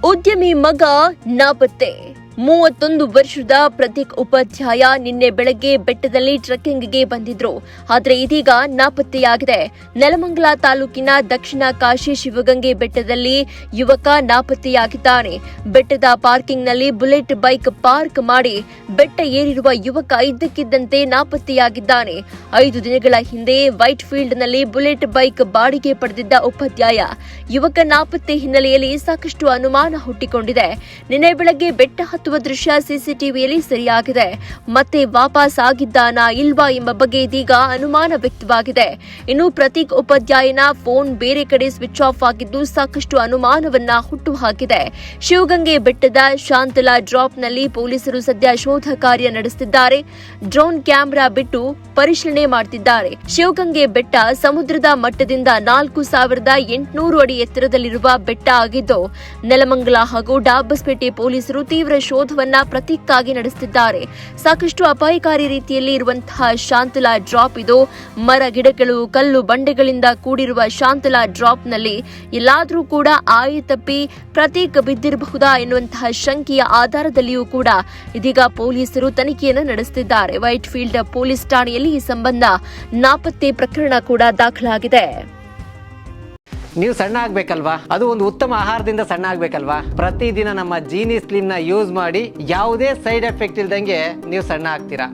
ಉದ್ಯಮಿ ಮಗ ನಾಪತ್ತೆ. 31 ವರ್ಷದ ಪ್ರತೀಕ್ ಉಪಾಧ್ಯಾಯ ನಿನ್ನೆ ಬೆಳಗ್ಗೆ ಬೆಟ್ಟದಲ್ಲಿ ಟ್ರೆಕ್ಕಿಂಗ್ಗೆ ಬಂದಿದ್ರು. ಆದರೆ ಇದೀಗ ನಾಪತ್ತೆಯಾಗಿದೆ. ನೆಲಮಂಗಲ ತಾಲೂಕಿನ ದಕ್ಷಿಣ ಕಾಶಿ ಶಿವಗಂಗೆ ಬೆಟ್ಟದಲ್ಲಿ ಯುವಕ ನಾಪತ್ತೆಯಾಗಿದ್ದಾನೆ. ಬೆಟ್ಟದ ಪಾರ್ಕಿಂಗ್ನಲ್ಲಿ ಬುಲೆಟ್ ಬೈಕ್ ಪಾರ್ಕ್ ಮಾಡಿ ಬೆಟ್ಟ ಏರಿರುವ ಯುವಕ ಇದ್ದಕ್ಕಿದ್ದಂತೆ ನಾಪತ್ತೆಯಾಗಿದ್ದಾನೆ. 5 ದಿನಗಳ ಹಿಂದೆ ವೈಟ್ ಫೀಲ್ಡ್ನಲ್ಲಿ ಬುಲೆಟ್ ಬೈಕ್ ಬಾಡಿಗೆ ಪಡೆದಿದ್ದ ಉಪಾಧ್ಯಾಯ ಯುವಕ ನಾಪತ್ತೆ ಹಿನ್ನೆಲೆಯಲ್ಲಿ ಸಾಕಷ್ಟು ಅನುಮಾನ ಹುಟ್ಟಿಕೊಂಡಿದೆ. ನಿನ್ನೆ ಬೆಳಗ್ಗೆ ಬೆಟ್ಟ ಹತ್ತುವ ದೃಶ್ಯ ಸಿಸಿಟಿವಿಯಲ್ಲಿ ಸೆರೆಯಾಗಿದೆ. ಮತ್ತೆ ವಾಪಸ್ ಆಗಿದ್ದಾನಾ ಇಲ್ವಾ ಎಂಬ ಬಗ್ಗೆ ಇದೀಗ ಅನುಮಾನ ವ್ಯಕ್ತವಾಗಿದೆ. ಇನ್ನು ಪ್ರತೀಕ್ ಉಪಾಧ್ಯಾಯನ ಫೋನ್ ಬೇರೆ ಕಡೆ ಸ್ವಿಚ್ ಆಫ್ ಆಗಿದ್ದು ಸಾಕಷ್ಟು ಅನುಮಾನವನ್ನ ಹುಟ್ಟುಹಾಕಿದೆ. ಶಿವಗಂಗೆ ಬೆಟ್ಟದ ಶಾಂತಲಾ ಡ್ರಾಪ್ನಲ್ಲಿ ಪೊಲೀಸರು ಸದ್ಯ ಶೋಧ ಕಾರ್ಯ ನಡೆಸುತ್ತಿದ್ದಾರೆ. ಡ್ರೋನ್ ಕ್ಯಾಮೆರಾ ಬಿಟ್ಟು ಪರಿಶೀಲನೆ ಮಾಡುತ್ತಿದ್ದಾರೆ. ಶಿವಗಂಗೆ ಬೆಟ್ಟ ಸಮುದ್ರದ ಮಟ್ಟದಿಂದ 4800 ಅಡಿ ಎತ್ತರದಲ್ಲಿರುವ ಬೆಟ್ಟ ಆಗಿದ್ದು ನೆಲಮಂಗಲ ಹಾಗೂ ಡಾಬಸ್ಪೇಟೆ ಪೊಲೀಸರು ತೀವ್ರ ಶೋಧವನ್ನ ಪ್ರತೀಕ್ಕಾಗಿ ನಡೆಸುತ್ತಿದ್ದಾರೆ. ಸಾಕಷ್ಟು ಅಪಾಯಕಾರಿ ರೀತಿಯಲ್ಲಿ ಇರುವಂತಹ ಶಾಂತಲಾ ಡ್ರಾಪ್ ಇದು. ಮರ ಗಿಡಗಳು ಕಲ್ಲು ಬಂಡೆಗಳಿಂದ ಕೂಡಿರುವ ಶಾಂತಲಾ ಡ್ರಾಪ್ನಲ್ಲಿ ಎಲ್ಲಾದರೂ ಕೂಡ ಆಯತಪ್ಪಿ ಪ್ರತೀಕ್ ಬಿದ್ದಿರಬಹುದಾ ಎನ್ನುವಂತಹ ಶಂಕೆಯ ಆಧಾರದಲ್ಲಿಯೂ ಕೂಡ ಇದೀಗ ಪೊಲೀಸರು ತನಿಖೆಯನ್ನು ನಡೆಸುತ್ತಿದ್ದಾರೆ. ವೈಟ್ ಫೀಲ್ಡ್ ಪೊಲೀಸ್ ಠಾಣೆಯಲ್ಲಿ ಈ ಸಂಬಂಧ ನಾಪತ್ತೆ ಪ್ರಕರಣ ಕೂಡ ದಾಖಲಾಗಿದೆ. ನೀವು ಸಣ್ಣ ಆಗ್ಬೇಕಲ್ವಾ? ಅದು ಒಂದು ಉತ್ತಮ ಆಹಾರದಿಂದ ಸಣ್ಣ ಆಗ್ಬೇಕಲ್ವಾ? ಪ್ರತಿದಿನ ನಮ್ಮ ಜೀನಿ ಸ್ಲಿಮ್ ನ ಯೂಸ್ ಮಾಡಿ ಯಾವುದೇ ಸೈಡ್ ಎಫೆಕ್ಟ್ ಇಲ್ದಂಗೆ ನೀವು ಸಣ್ಣ ಆಗ್ತೀರಾ.